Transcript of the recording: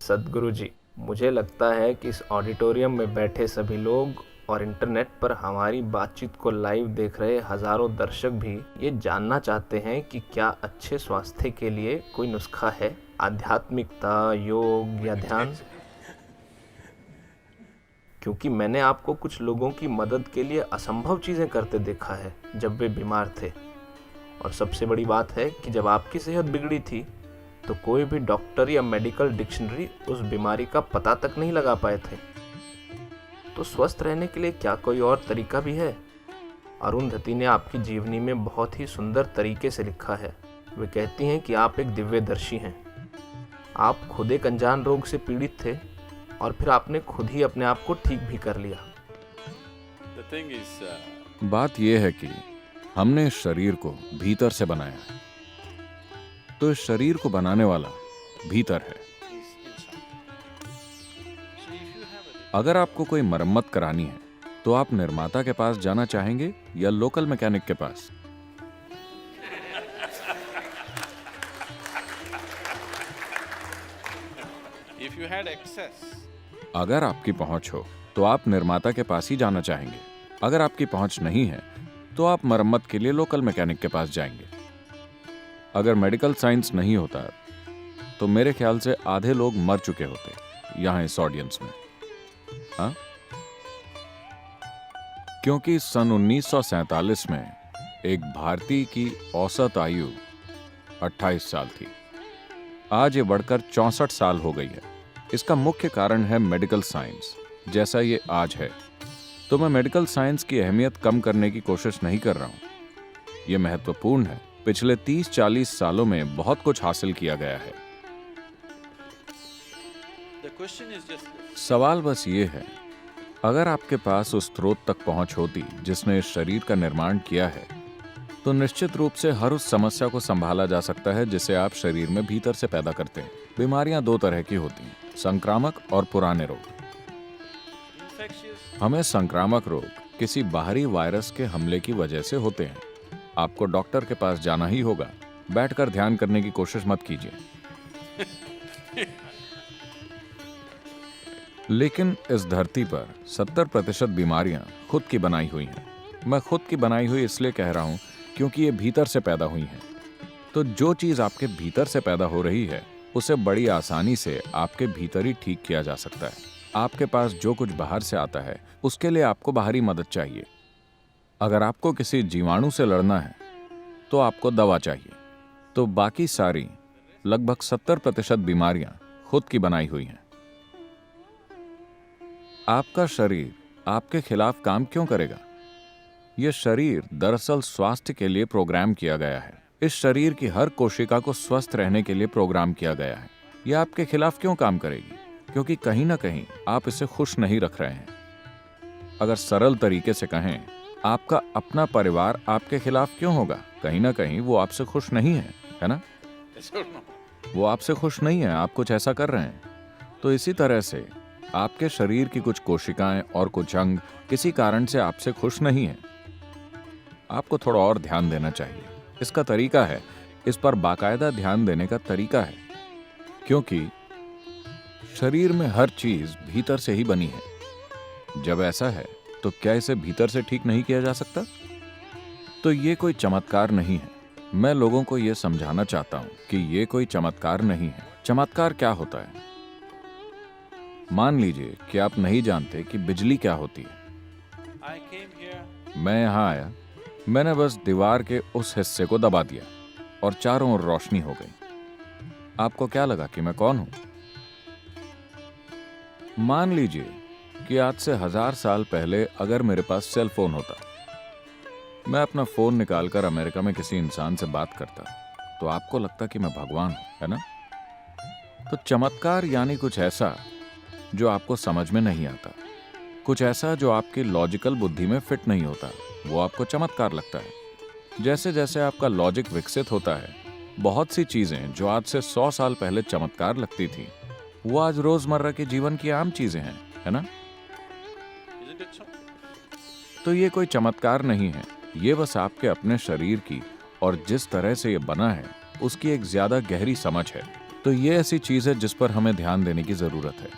सद्गुरु जी, मुझे लगता है कि इस ऑडिटोरियम में बैठे सभी लोग और इंटरनेट पर हमारी बातचीत को लाइव देख रहे हजारों दर्शक भी ये जानना चाहते हैं कि क्या अच्छे स्वास्थ्य के लिए कोई नुस्खा है, आध्यात्मिकता, योग या ध्यान। क्योंकि मैंने आपको कुछ लोगों की मदद के लिए असंभव चीज़ें करते देखा है जब वे बीमार थे, और सबसे बड़ी बात है कि जब आपकी सेहत बिगड़ी थी तो कोई भी डॉक्टर या मेडिकल डिक्शनरी उस बीमारी का पता तक नहीं लगा पाए थे। तो स्वस्थ रहने के लिए क्या कोई और तरीका भी है? अरुंधति ने आपकी जीवनी में बहुत ही सुंदर तरीके से लिखा है। वे कहती हैं कि आप एक दिव्यदर्शी हैं। आप खुद एक अनजान रोग से पीड़ित थे और फिर आपने खुद ही अपने आप को ठीक भी कर लिया। बात यह है कि हमने इस शरीर को भीतर से बनाया है, तो इस शरीर को बनाने वाला भीतर है। अगर आपको कोई मरम्मत करानी है तो आप निर्माता के पास जाना चाहेंगे या लोकल मैकेनिक के पास? अगर आपकी पहुंच हो तो आप निर्माता के पास ही जाना चाहेंगे। अगर आपकी पहुंच नहीं है तो आप मरम्मत के लिए लोकल मैकेनिक के पास जाएंगे। अगर मेडिकल साइंस नहीं होता तो मेरे ख्याल से आधे लोग मर चुके होते यहां इस ऑडियंस में। हाँ, क्योंकि सन 1947 में एक भारतीय की औसत आयु 28 साल थी। आज ये बढ़कर 64 साल हो गई है। इसका मुख्य कारण है मेडिकल साइंस जैसा ये आज है। तो मैं मेडिकल साइंस की अहमियत कम करने की कोशिश नहीं कर रहा हूं। यह महत्वपूर्ण है। पिछले 30-40 सालों में बहुत कुछ हासिल किया गया है। सवाल बस ये है, अगर आपके पास उस स्रोत तक पहुंच होती जिसने इस शरीर का निर्माण किया है, तो निश्चित रूप से हर उस समस्या को संभाला जा सकता है जिसे आप शरीर में भीतर से पैदा करते हैं। बीमारियां दो तरह की होती हैं, संक्रामक और पुराने रोग। हमें संक्रामक रोग किसी बाहरी वायरस के हमले की वजह से होते हैं। आपको डॉक्टर के पास जाना ही होगा। बैठकर ध्यान करने की कोशिश मत कीजिए। लेकिन इस धरती पर 70% बीमारियां खुद की बनाई हुई हैं। मैं खुद की बनाई हुई इसलिए कह रहा हूं क्योंकि ये भीतर से पैदा हुई हैं। तो जो चीज आपके भीतर से पैदा हो रही है उसे बड़ी आसानी से आपके भीतर ही ठीक किया जा सकता है। आपके पास जो कुछ बाहर से आता है उसके लिए आपको बाहरी मदद चाहिए। अगर आपको किसी जीवाणु से लड़ना है तो आपको दवा चाहिए। तो बाकी सारी लगभग 70% बीमारियां खुद की बनाई हुई हैं। आपका शरीर आपके खिलाफ काम क्यों करेगा? यह शरीर दरअसल स्वास्थ्य के लिए प्रोग्राम किया गया है। इस शरीर की हर कोशिका को स्वस्थ रहने के लिए प्रोग्राम किया गया है। यह आपके खिलाफ क्यों काम करेगी? क्योंकि कहीं ना कहीं आप इसे खुश नहीं रख रहे हैं। अगर सरल तरीके से कहें, आपका अपना परिवार आपके खिलाफ क्यों होगा? कहीं ना कहीं वो आपसे खुश नहीं है ना? वो आपसे खुश नहीं है, आप कुछ ऐसा कर रहे हैं। तो इसी तरह से आपके शरीर की कुछ कोशिकाएं और कुछ अंग किसी कारण से आपसे खुश नहीं है। आपको थोड़ा और ध्यान देना चाहिए। इसका तरीका है, इस पर बाकायदा ध्यान देने का तरीका है, क्योंकि शरीर में हर चीज भीतर से ही बनी है। जब ऐसा है तो क्या इसे भीतर से ठीक नहीं किया जा सकता? तो ये कोई चमत्कार नहीं है। मैं लोगों को यह समझाना चाहता हूं कि ये कोई चमत्कार नहीं है। चमत्कार क्या होता है? मान लीजिए कि आप नहीं जानते कि बिजली क्या होती है। मैं यहां आया, मैंने बस दीवार के उस हिस्से को दबा दिया और चारों ओर रोशनी हो गई। आपको क्या लगा कि मैं कौन हूं? मान लीजिए कि आज से 1000 साल पहले अगर मेरे पास सेल फोन होता, मैं अपना फोन निकालकर अमेरिका में किसी इंसान से बात करता, तो आपको लगता कि मैं भगवान हूं, है ना? तो चमत्कार यानी कुछ ऐसा जो आपको समझ में नहीं आता, कुछ ऐसा जो आपकी लॉजिकल बुद्धि में फिट नहीं होता, वो आपको चमत्कार लगता है। जैसे जैसे आपका लॉजिक विकसित होता है, बहुत सी चीजें जो आज से 100 साल पहले चमत्कार लगती थी, वो आज रोजमर्रा के जीवन की आम चीजें हैं, है ना? तो ये कोई चमत्कार नहीं है, ये बस आपके अपने शरीर की और जिस तरह से ये बना है उसकी एक ज्यादा गहरी समझ है। तो ये ऐसी चीज है जिस पर हमें ध्यान देने की जरूरत है।